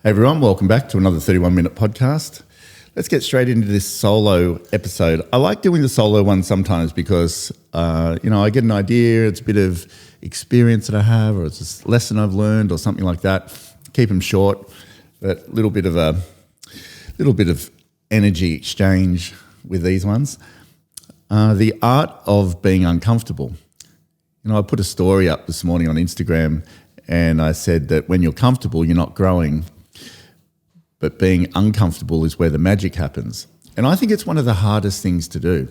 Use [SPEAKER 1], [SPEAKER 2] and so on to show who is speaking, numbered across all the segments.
[SPEAKER 1] Hey everyone, welcome back to another 31-minute podcast. Let's get straight into this solo episode. I like doing the solo one sometimes because, I get an idea, it's a bit of experience that I have, or it's a lesson I've learned or something like that. Keep them short, but a little bit of energy exchange with these ones. The art of being uncomfortable. I put a story up this morning on Instagram and I said that when you're comfortable, you're not growing. But being uncomfortable is where the magic happens. And I think it's one of the hardest things to do.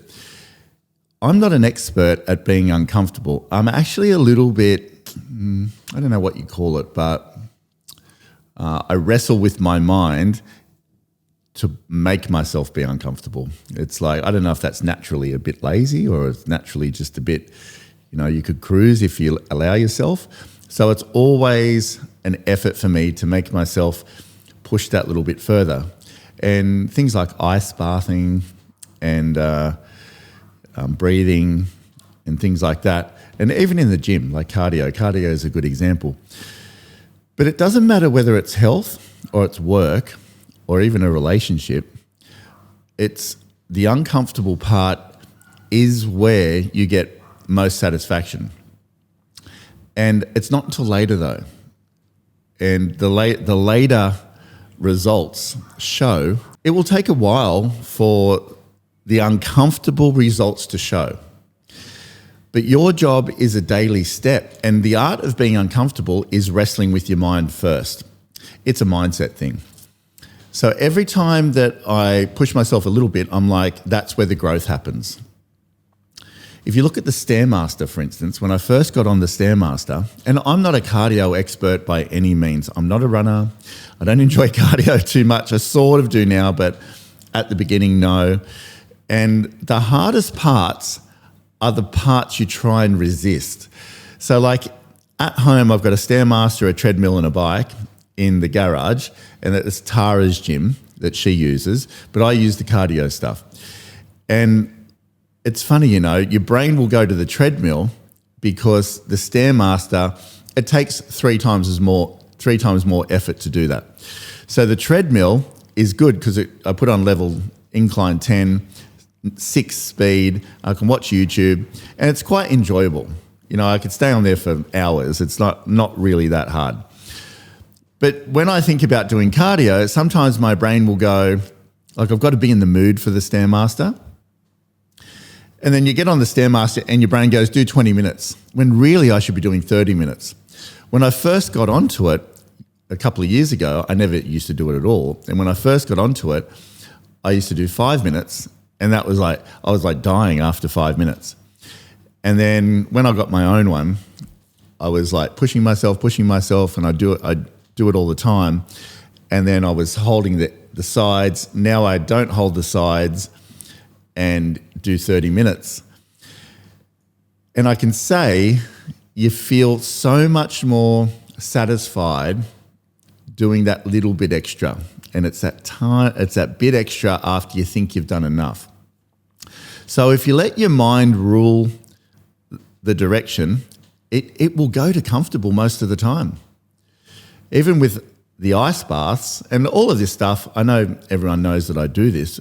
[SPEAKER 1] I'm not an expert at being uncomfortable. I'm actually a little bit, I don't know what you call it, but I wrestle with my mind to make myself be uncomfortable. It's like, I don't know if that's naturally a bit lazy or it's naturally just a bit, you could cruise if you allow yourself. So it's always an effort for me to make myself push that little bit further. And things like ice bathing and breathing and things like that. And even in the gym, like cardio. Cardio is a good example. But it doesn't matter whether it's health or it's work or even a relationship. It's the uncomfortable part is where you get most satisfaction. And it's not until later though. And the later results show, it will take a while for the uncomfortable results to show. But your job is a daily step, and the art of being uncomfortable is wrestling with your mind first. It's a mindset thing. So every time that I push myself a little bit, I'm like, that's where the growth happens. If you look at the Stairmaster, for instance, when I first got on the Stairmaster, and I'm not a cardio expert by any means. I'm not a runner. I don't enjoy cardio too much. I sort of do now, but at the beginning, no. And the hardest parts are the parts you try and resist. So like at home, I've got a Stairmaster, a treadmill and a bike in the garage, and it's Tara's gym that she uses, but I use the cardio stuff. And it's funny, your brain will go to the treadmill because the Stairmaster, it takes three times more effort to do that. So the treadmill is good because I put on level incline 10, 6 speed, I can watch YouTube, and it's quite enjoyable. I could stay on there for hours. It's not really that hard. But when I think about doing cardio, sometimes my brain will go, like I've got to be in the mood for the Stairmaster. And then you get on the Stairmaster and your brain goes, do 20 minutes, when really I should be doing 30 minutes. When I first got onto it a couple of years ago, I never used to do it at all. And when I first got onto it, I used to do 5 minutes, and that was like, I was like dying after 5 minutes. And then when I got my own one, I was like pushing myself, and I do it all the time. And then I was holding the sides. Now I don't hold the sides and do 30 minutes. And I can say you feel so much more satisfied doing that little bit extra. And it's that bit extra after you think you've done enough. So if you let your mind rule the direction, it will go to comfortable most of the time. Even with the ice baths and all of this stuff, I know everyone knows that I do this,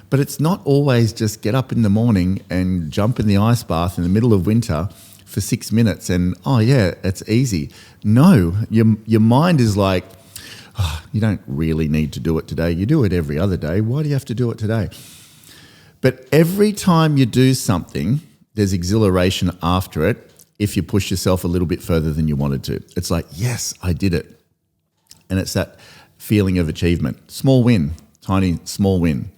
[SPEAKER 1] but it's not always just get up in the morning and jump in the ice bath in the middle of winter for 6 minutes and, oh yeah, it's easy. No, your mind is like, oh, you don't really need to do it today. You do it every other day. Why do you have to do it today? But every time you do something, there's exhilaration after it if you push yourself a little bit further than you wanted to. It's like, yes, I did it. And it's that feeling of achievement. Small win, tiny, small win.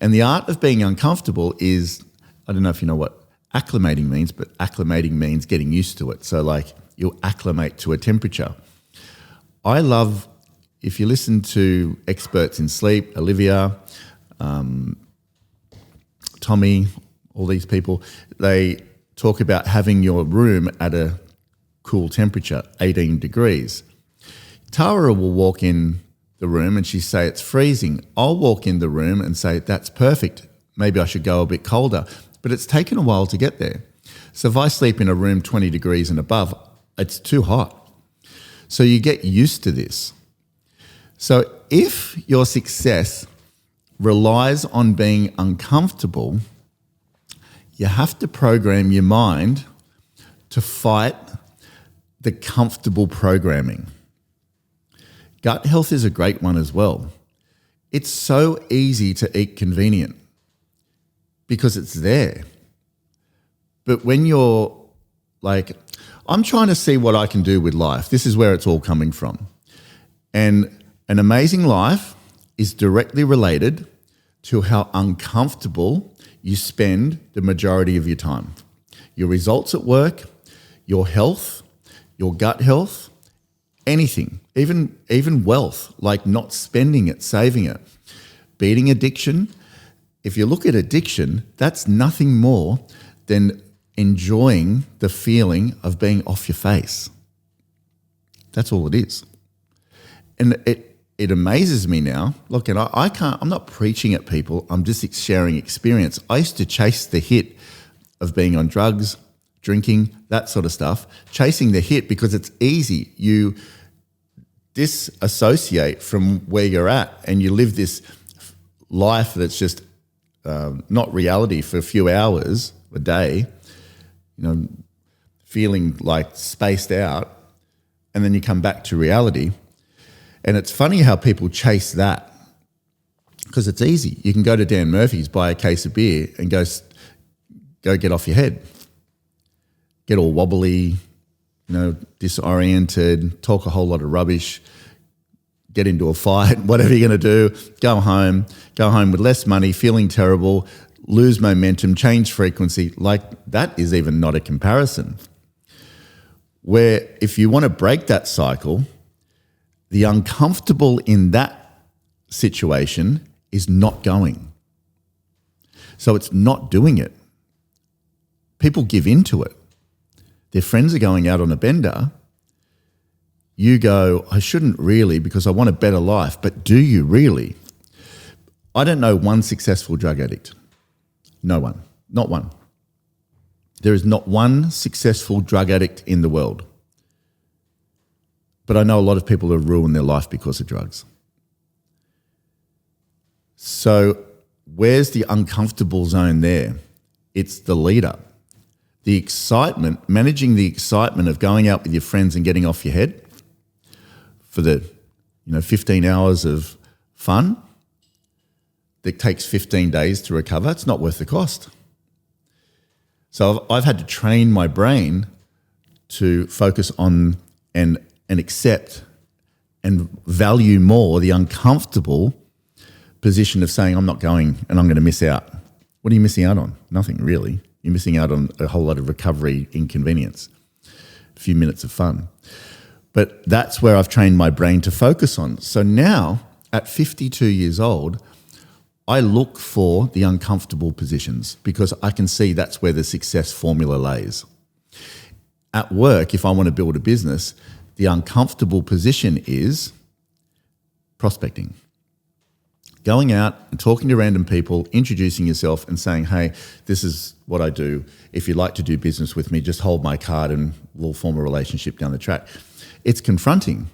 [SPEAKER 1] And the art of being uncomfortable is, I don't know if you know what acclimating means, but acclimating means getting used to it. So like you'll acclimate to a temperature. I love, if you listen to experts in sleep, Olivia, Tommy, all these people, they talk about having your room at a cool temperature, 18 degrees. Tara will walk in the room and she say it's freezing. I'll walk in the room and say that's perfect. Maybe I should go a bit colder. But it's taken a while to get there. So if I sleep in a room 20 degrees and above, it's too hot. So you get used to this. So if your success relies on being uncomfortable, you have to program your mind to fight the comfortable programming. Gut health is a great one as well. It's so easy to eat convenient because it's there. But when you're like, I'm trying to see what I can do with life. This is where it's all coming from. And an amazing life is directly related to how uncomfortable you spend the majority of your time. Your results at work, your health, your gut health, anything, even wealth, like not spending it, saving it, beating addiction. If you look at addiction, that's nothing more than enjoying the feeling of being off your face. That's all it is. And it amazes me now. Look, and I'm not preaching at people. I'm just sharing experience. I used to chase the hit of being on drugs, drinking, that sort of stuff, chasing the hit because it's easy. You disassociate from where you're at and you live this life that's just not reality for a few hours a day, feeling like spaced out, and then you come back to reality. And it's funny how people chase that because it's easy. You can go to Dan Murphy's, buy a case of beer and go get off your head. Get all wobbly, disoriented, talk a whole lot of rubbish, get into a fight, whatever you're going to do, go home with less money, feeling terrible, lose momentum, change frequency. Like that is even not a comparison. Where if you want to break that cycle, the uncomfortable in that situation is not going. So it's not doing it. People give into it. Their friends are going out on a bender. You go, I shouldn't really because I want a better life, but do you really? I don't know one successful drug addict. No one. Not one. There is not one successful drug addict in the world. But I know a lot of people have ruined their life because of drugs. So where's the uncomfortable zone there? It's the leader. The excitement, managing the excitement of going out with your friends and getting off your head for the 15 hours of fun that takes 15 days to recover, it's not worth the cost. So I've had to train my brain to focus on and accept and value more the uncomfortable position of saying, I'm not going and I'm going to miss out. What are you missing out on? Nothing really. You're missing out on a whole lot of recovery inconvenience, a few minutes of fun. But that's where I've trained my brain to focus on. So now, at 52 years old, I look for the uncomfortable positions because I can see that's where the success formula lays. At work, if I want to build a business, the uncomfortable position is prospecting. Going out and talking to random people, introducing yourself and saying, hey, this is what I do. If you'd like to do business with me, just hold my card and we'll form a relationship down the track. It's confronting,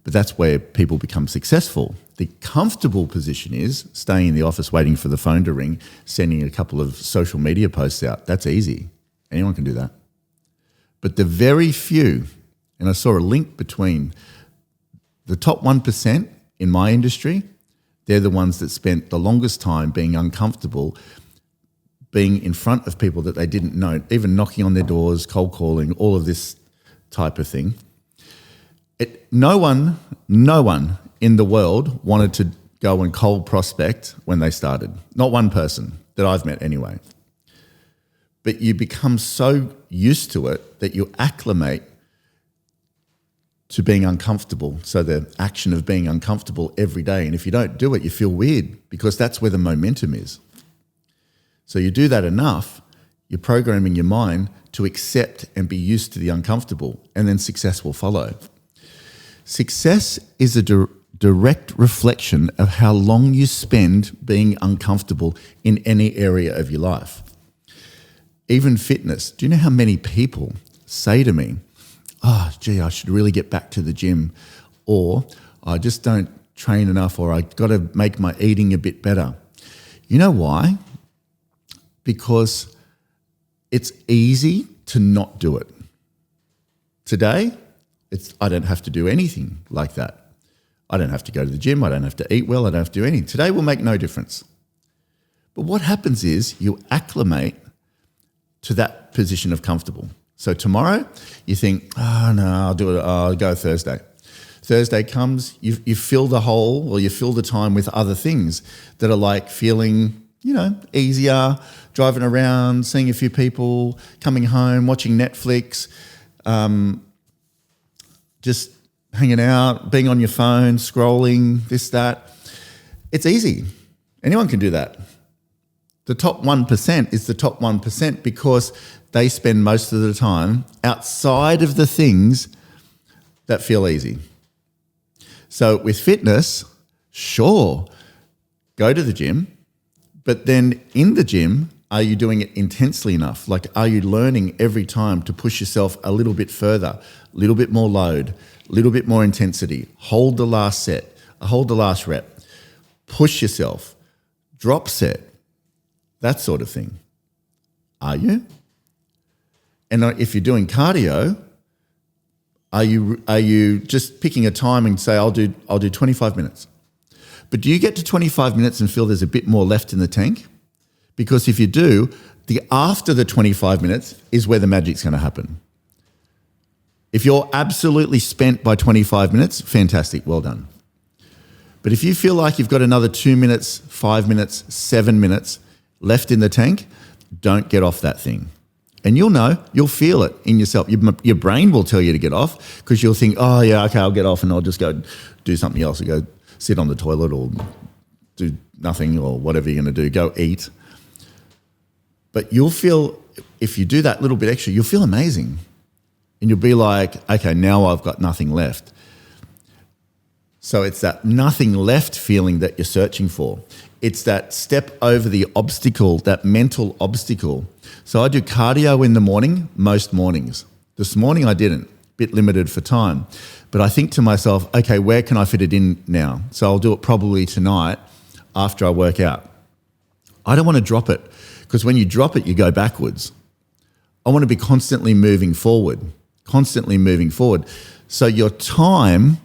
[SPEAKER 1] but that's where people become successful. The comfortable position is staying in the office, waiting for the phone to ring, sending a couple of social media posts out. That's easy. Anyone can do that. But the very few, and I saw a link between the top 1% in my industry, they're the ones that spent the longest time being uncomfortable, being in front of people that they didn't know, even knocking on their doors, cold calling, all of this type of thing. No one in the world wanted to go and cold prospect when they started. Not one person that I've met anyway. But you become so used to it that you acclimate to being uncomfortable. So the action of being uncomfortable every day. And if you don't do it, you feel weird because that's where the momentum is. So you do that enough, you're programming your mind to accept and be used to the uncomfortable, and then success will follow. Success is a direct reflection of how long you spend being uncomfortable in any area of your life. Even fitness. Do you know how many people say to me, oh, gee, I should really get back to the gym, or I just don't train enough, or I got to make my eating a bit better. You know why? Because it's easy to not do it. Today, I don't have to do anything like that. I don't have to go to the gym. I don't have to eat well. I don't have to do anything. Today will make no difference. But what happens is you acclimate to that position of comfortable. So tomorrow you think, oh no, I'll do it. I'll go Thursday. Thursday comes, you fill the hole, or you fill the time with other things that are like feeling, easier, driving around, seeing a few people, coming home, watching Netflix, just hanging out, being on your phone, scrolling, this, that. It's easy. Anyone can do that. The top 1% is the top 1% because they spend most of the time outside of the things that feel easy. So with fitness, sure, go to the gym, but then in the gym, are you doing it intensely enough? Like, are you learning every time to push yourself a little bit further, a little bit more load, a little bit more intensity, hold the last set, hold the last rep, push yourself, drop set, that sort of thing. Are you? And if you're doing cardio, are you just picking a time and say, I'll do 25 minutes? But do you get to 25 minutes and feel there's a bit more left in the tank? Because if you do, after the 25 minutes is where the magic's going to happen. If you're absolutely spent by 25 minutes, fantastic, well done. But if you feel like you've got another 2 minutes, 5 minutes, 7 minutes left in the tank, don't get off that thing. And you'll feel it in yourself. Your brain will tell you to get off because you'll think, oh yeah, okay, I'll get off and I'll just go do something else, or go sit on the toilet or do nothing, or whatever you're going to do, go eat. But you'll feel, if you do that little bit extra, you'll feel amazing. And you'll be like, okay, now I've got nothing left. So it's that nothing left feeling that you're searching for. It's that step over the obstacle, that mental obstacle. So I do cardio in the morning, most mornings. This morning I didn't, bit limited for time. But I think to myself, okay, where can I fit it in now? So I'll do it probably tonight after I work out. I don't want to drop it, because when you drop it, you go backwards. I want to be constantly moving forward. So your time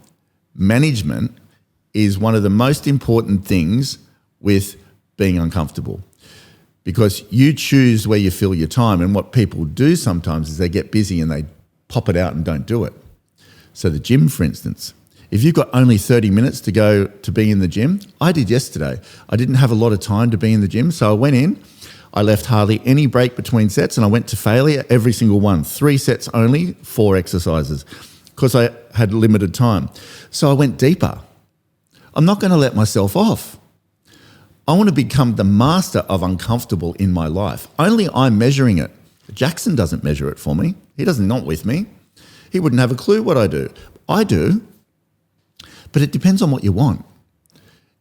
[SPEAKER 1] management is one of the most important things with being uncomfortable, because you choose where you fill your time. And what people do sometimes is they get busy and they pop it out and don't do it. So the gym, for instance, if you've got only 30 minutes to go to be in the gym, I did yesterday. I didn't have a lot of time to be in the gym, so I went in. I left hardly any break between sets, and I went to failure every single one. 3 sets only, 4 exercises, because I had limited time. So I went deeper. I'm not going to let myself off. I want to become the master of uncomfortable in my life. Only I'm measuring it. Jackson doesn't measure it for me. He doesn't, not with me. He wouldn't have a clue what I do. I do, but it depends on what you want.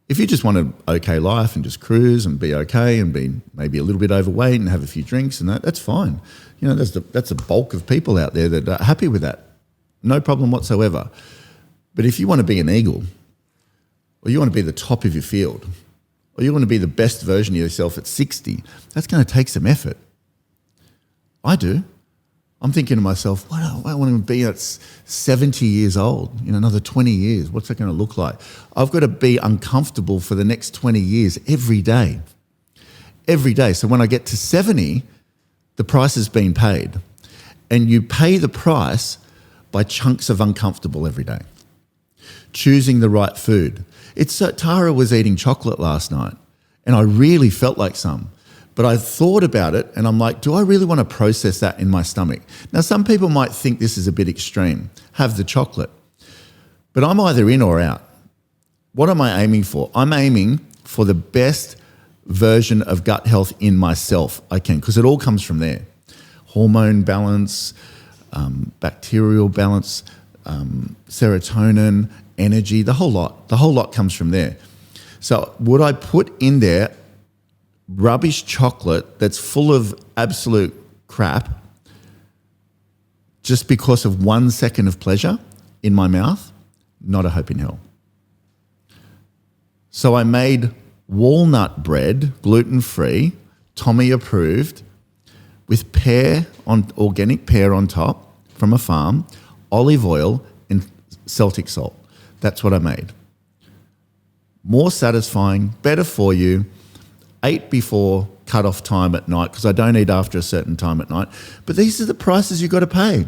[SPEAKER 1] If you just want an okay life and just cruise and be okay and be maybe a little bit overweight and have a few drinks and that's fine. That's a bulk of people out there that are happy with that. No problem whatsoever. But if you want to be an eagle, or you want to be the top of your field, or you want to be the best version of yourself at 60, that's going to take some effort. I do. I'm thinking to myself, what do I want to be at 70 years old? Another 20 years. What's that going to look like? I've got to be uncomfortable for the next 20 years every day. Every day. So when I get to 70, the price has been paid. And you pay the price by chunks of uncomfortable every day. Choosing the right food. Tara was eating chocolate last night, and I really felt like some. But I thought about it, and I'm like, do I really want to process that in my stomach? Now, some people might think this is a bit extreme. Have the chocolate. But I'm either in or out. What am I aiming for? I'm aiming for the best version of gut health in myself I can, because it all comes from there. Hormone balance, bacterial balance, serotonin, energy, the whole lot. The whole lot comes from there. So would I put in there rubbish chocolate that's full of absolute crap just because of 1 second of pleasure in my mouth? Not a hope in hell. So I made walnut bread, gluten-free, Tommy approved, with organic pear on top from a farm, olive oil and Celtic salt. That's what I made. More satisfying, better for you. Ate before cut-off time at night because I don't eat after a certain time at night. But these are the prices you've got to pay.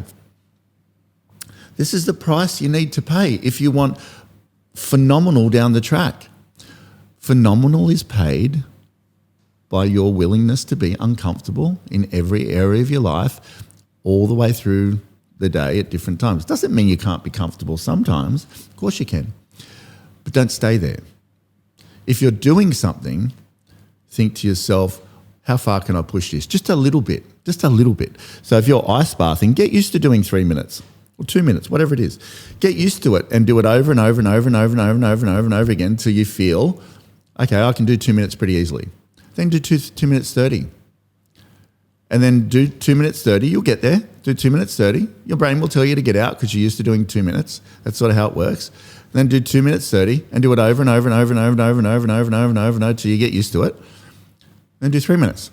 [SPEAKER 1] This is the price you need to pay if you want phenomenal down the track. Phenomenal is paid by your willingness to be uncomfortable in every area of your life all the way through the day at different times. Doesn't mean you can't be comfortable sometimes. Of course you can. But don't stay there. If you're doing something, think to yourself, how far can I push this? Just a little bit, just a little bit. So if you're ice bathing, get used to doing 3 minutes or 2 minutes, whatever it is. Get used to it and do it over and over and over and over and over and over and over and over again until you feel, okay, I can do 2 minutes pretty easily. Then do 2 minutes 30. And then do 2 minutes 30, you'll get there. Do 2 minutes 30. Your brain will tell you to get out because you're used to doing 2 minutes. That's sort of how it works. Then do 2 minutes 30 and do it over and over and over and over and over and over and over and over and over and over until you get used to it. Then do 3 minutes.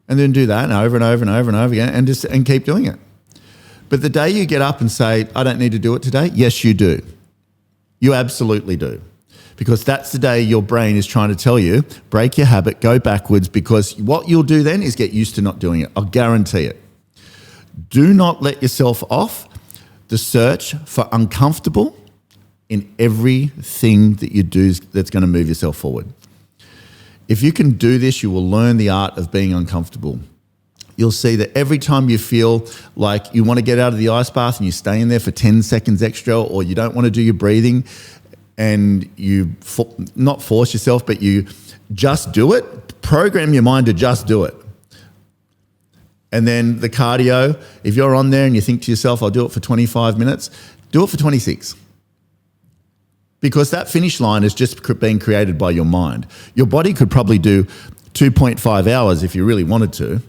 [SPEAKER 1] And then do that and over and over and over and over again and keep doing it. But the day you get up and say, I don't need to do it today, yes, you do. You absolutely do. Because that's the day your brain is trying to tell you, break your habit, go backwards, because what you'll do then is get used to not doing it. I'll guarantee it. Do not let yourself off the search for uncomfortable in everything that you do that's going to move yourself forward. If you can do this, you will learn the art of being uncomfortable. You'll see that every time you feel like you want to get out of the ice bath and you stay in there for 10 seconds extra, or you don't want to do your breathing, and you not force yourself, but you just do it, program your mind to just do it. And then the cardio, if you're on there and you think to yourself, I'll do it for 25 minutes, do it for 26. Because that finish line is just being created by your mind. Your body could probably do 2.5 hours if you really wanted to,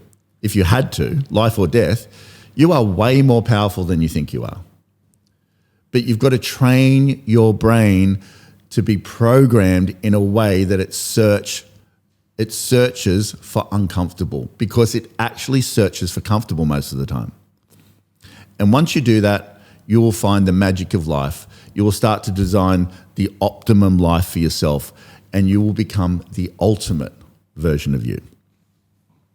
[SPEAKER 1] if you had to, life or death. You are way more powerful than you think you are. But you've got to train your brain to be programmed in a way that it searches for uncomfortable, because it actually searches for comfortable most of the time. And once you do that, you will find the magic of life. You will start to design the optimum life for yourself, and you will become the ultimate version of you.